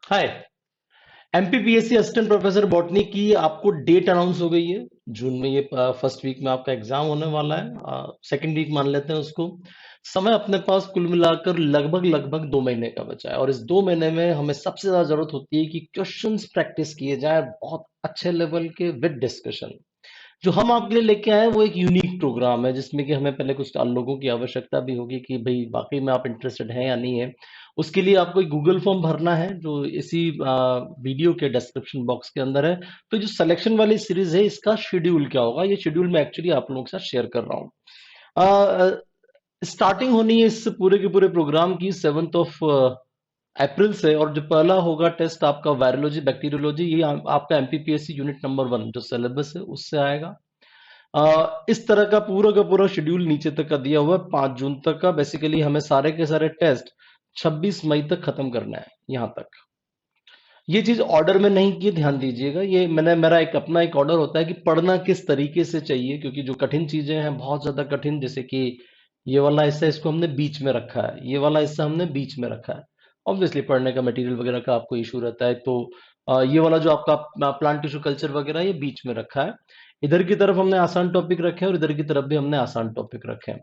हाय। MPPSC assistant professor botany की आपको date announce हो गई है। जून में ये फर्स्ट वीक में आपका एग्जाम होने वाला है। सेकंड वीक मान लेते हैं उसको। समय अपने पास कुल मिलाकर लगभग लगभग 2 महीने का बचा है और इस 2 महीने में हमें सबसे ज्यादा जरूरत होती है कि क्वेश्चंस प्रैक्टिस किए जाए बहुत अच्छे लेवल के विद डिस्कशन। जो हम आपके लिए लेके आए हैं वो एक यूनिक प्रोग्राम है जिसमें कि हमें पहले कुछ लोगों की आवश्यकता भी होगी कि भाई वाकई में आप इंटरेस्टेड हैं या नहीं है। उसके लिए आपको एक गूगल फॉर्म भरना है जो इसी वीडियो के डिस्क्रिप्शन बॉक्स के अंदर है। तो जो सिलेक्शन वाली सीरीज है इसका शेड्यूल क्या होगा, ये शेड्यूल मैं एक्चुअली आप लोगों के साथ शेयर कर रहा हूँ। स्टार्टिंग होनी है इस पूरे के पूरे प्रोग्राम की 7 अप्रैल से, और जो पहला होगा टेस्ट आपका वायरोलॉजी बैक्टीरियोलॉजी, ये आपका एमपीपीएससी यूनिट नंबर 1 जो सिलेबस है उससे आएगा। इस तरह का पूरा शेड्यूल नीचे तक का दिया हुआ है 5 जून तक का। बेसिकली हमें सारे के सारे टेस्ट 26 मई तक खत्म करना है यहां तक। ये चीज ऑर्डर में नहीं की, ध्यान दीजिएगा। ये मेरा एक अपना एक ऑर्डर होता है कि पढ़ना किस तरीके से चाहिए, क्योंकि जो कठिन चीजें हैं बहुत ज्यादा कठिन, जैसे कि ये वाला हिस्सा इसको हमने बीच में रखा है, ये वाला हिस्सा हमने बीच में रखा है। ऑब्वियसली पढ़ने का मटेरियल वगैरह का आपको इशू रहता है, तो ये वाला जो आपका प्लांट टिश्यू कल्चर वगैरह ये बीच में रखा है। इधर की तरफ हमने आसान टॉपिक रखे हैं और इधर की तरफ भी हमने आसान टॉपिक रखे हैं।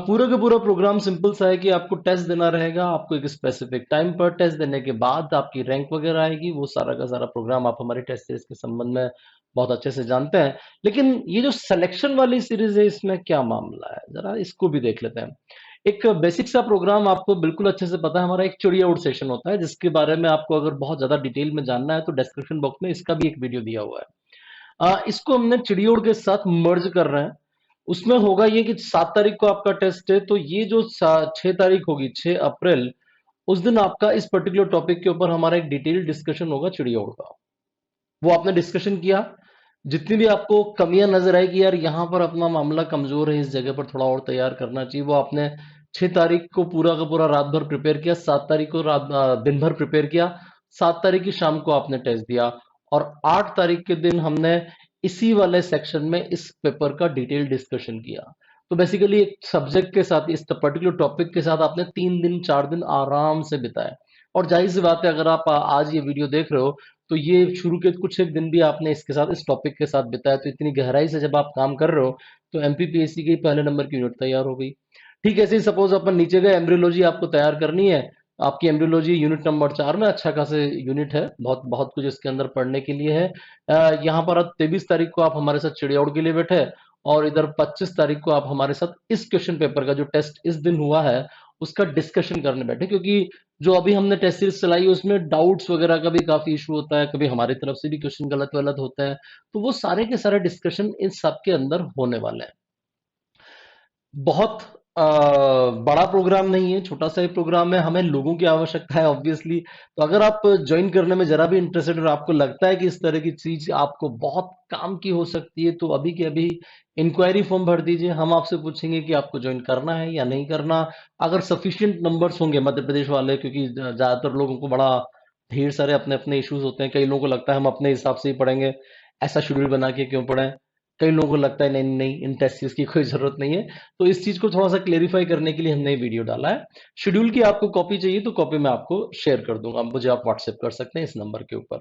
पूरा का पूरा प्रोग्राम सिंपल सा है कि आपको टेस्ट देना रहेगा। आपको एक स्पेसिफिक टाइम पर टेस्ट देने के बाद आपकी रैंक वगैरह आएगी। वो सारा का सारा प्रोग्राम आप हमारे टेस्ट सीरीज के संबंध में बहुत अच्छे से जानते हैं। लेकिन ये जो सिलेक्शन वाली सीरीज है इसमें क्या मामला है, जरा इसको भी देख लेते हैं। एक बेसिक सा प्रोग्राम आपको बिल्कुल अच्छे से पता है, हमारा एक चिड़िया उड़ सेशन होता है जिसके बारे में आपको अगर बहुत ज्यादा डिटेल में जानना है तो डिस्क्रिप्शन बॉक्स में इसका भी एक वीडियो दिया हुआ है। इसको हमने चिड़ियोड़ के साथ मर्ज कर रहे हैं। उसमें होगा ये कि 7 तारीख को आपका टेस्ट है, तो ये जो 6 तारीख होगी, 6 अप्रैल, उस दिन आपका इस पर्टिकुलर टॉपिक के ऊपर हमारा एक डिटेल डिस्कशन होगा चिड़ियोड़ का। वो आपने डिस्कशन किया, जितनी भी आपको कमियां नजर आई कि यार यहाँ पर अपना मामला कमजोर है, इस जगह पर थोड़ा और तैयार करना चाहिए, वो आपने 6 तारीख को पूरा का पूरा रात भर प्रिपेयर किया, 7 तारीख को दिन भर प्रिपेयर किया, 7 तारीख की शाम को आपने टेस्ट दिया, और 8 तारीख के दिन हमने इसी वाले सेक्शन में इस पेपर का डिटेल डिस्कशन किया। तो बेसिकली एक सब्जेक्ट के साथ, इस पर्टिकुलर टॉपिक के साथ आपने 3 दिन 4 दिन आराम से बिताए। और जाहिर सी बात है, अगर आप आज ये वीडियो देख रहे हो तो ये शुरू के कुछ एक दिन भी आपने इसके साथ, इस टॉपिक के साथ बिताया, तो इतनी गहराई से जब आप काम कर रहे हो तो एमपीपीएससी की पहले नंबर की यूनिट तैयार हो गई। ठीक है, ऐसे ही सपोज अपन नीचे गए, एम्ब्रियोलॉजी आपको तैयार करनी है। आपकी एम्ब्रियोलॉजी यूनिट नंबर 4 में अच्छा खासे यूनिट है, बहुत बहुत कुछ इसके अंदर पढ़ने के लिए है। यहाँ पर अब 23 तारीख को आप हमारे साथ चिड़िया उड़ के लिए बैठे, और इधर 25 तारीख को आप हमारे साथ इस क्वेश्चन पेपर का जो टेस्ट इस दिन हुआ है उसका डिस्कशन करने बैठे। क्योंकि जो अभी हमने टेस्ट सीरीज चलाई है उसमें डाउट्स वगैरह का भी काफी इशू होता है, कभी हमारी तरफ से भी क्वेश्चन गलत वलत होता है। तो वो सारे के सारे डिस्कशन इन सब के अंदर होने वाले हैं। बहुत बड़ा प्रोग्राम नहीं है, छोटा सा ही प्रोग्राम है। हमें लोगों की आवश्यकता है ऑब्वियसली। तो अगर आप ज्वाइन करने में जरा भी इंटरेस्टेड और आपको लगता है कि इस तरह की चीज आपको बहुत काम की हो सकती है, तो अभी के अभी इंक्वायरी फॉर्म भर दीजिए। हम आपसे पूछेंगे कि आपको ज्वाइन करना है या नहीं करना। अगर सफिशिएंट नंबर्स होंगे मध्य प्रदेश वाले, क्योंकि ज्यादातर लोगों को बड़ा ढेर सारे अपने अपने इश्यूज होते हैं। कई लोगों को लगता है हम अपने हिसाब से ही पढ़ेंगे, ऐसा शेड्यूल बना के क्यों पढ़ें। कई लोगों को लगता है नहीं नहीं, इन टेस्ट सीरीज की कोई जरूरत नहीं है। तो इस चीज को थोड़ा सा क्लेरिफाई करने के लिए हमने ये वीडियो डाला है। शेड्यूल की आपको कॉपी चाहिए तो कॉपी मैं आपको शेयर कर दूंगा, मुझे आप व्हाट्सएप कर सकते हैं इस नंबर के ऊपर।